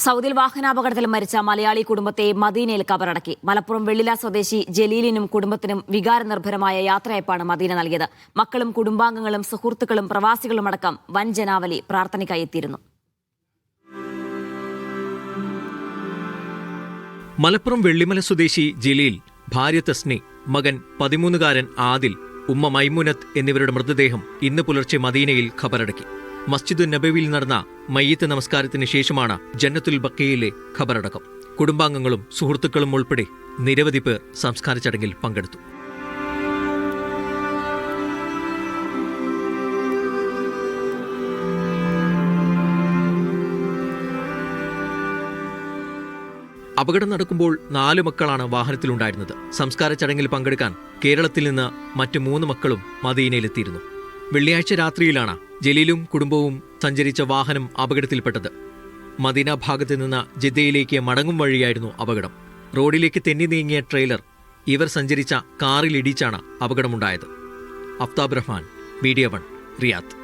സൗദിയിൽ വാഹനാപകടത്തിൽ മരിച്ച മലയാളി കുടുംബത്തെ മദീനയിൽ ഖബറടക്കി. മലപ്പുറം വെള്ളില സ്വദേശി ജലീലിനും കുടുംബത്തിനും വികാരനിർഭരമായ യാത്രയപ്പാണ് മദീന നൽകിയത്. മക്കളും കുടുംബാംഗങ്ങളും സുഹൃത്തുക്കളും പ്രവാസികളും അടക്കം വൻ ജനാവലി പ്രാർത്ഥനയ്ക്കായി എത്തിയിരുന്നു. മലപ്പുറം വെള്ളിമല സ്വദേശി ജലീൽ, ഭാര്യ തസ്നി, മകൻ 13-കാരൻ ആദിൽ, ഉമ്മ മൈമുനത്ത് എന്നിവരുടെ മൃതദേഹം ഇന്ന് പുലർച്ചെ മദീനയിൽ ഖബറടക്കി. മസ്ജിദുൻ നബവിയിൽ നടന്ന മയ്യിത്ത് നമസ്കാരത്തിന് ശേഷമാണ് ജന്നത്തുൽ ബഖീയിലെ ഖബറടക്കം. കുടുംബാംഗങ്ങളും സുഹൃത്തുക്കളും ഉൾപ്പെടെ നിരവധി പേർ സംസ്കാര ചടങ്ങിൽ പങ്കെടുത്തു. അപകടം നടക്കുമ്പോൾ 4 മക്കളാണ് വാഹനത്തിലുണ്ടായിരുന്നത്. സംസ്കാര ചടങ്ങിൽ പങ്കെടുക്കാൻ കേരളത്തിൽ നിന്ന് മറ്റ് 3 മക്കളും മദീനയിലെത്തിയിരുന്നു. വെള്ളിയാഴ്ച രാത്രിയിലാണ് ജലീലും കുടുംബവും സഞ്ചരിച്ച വാഹനം അപകടത്തിൽപ്പെട്ടത്. മദീന ഭാഗത്ത് നിന്ന് ജിദ്ദയിലേക്ക് മടങ്ങും വഴിയായിരുന്നു അപകടം. റോഡിലേക്ക് തെന്നി നീങ്ങിയ ട്രെയിലർ ഇവർ സഞ്ചരിച്ച കാറിലിടിച്ചാണ് അപകടമുണ്ടായത്. Aftab Rahman, MediaOne, Riyadh.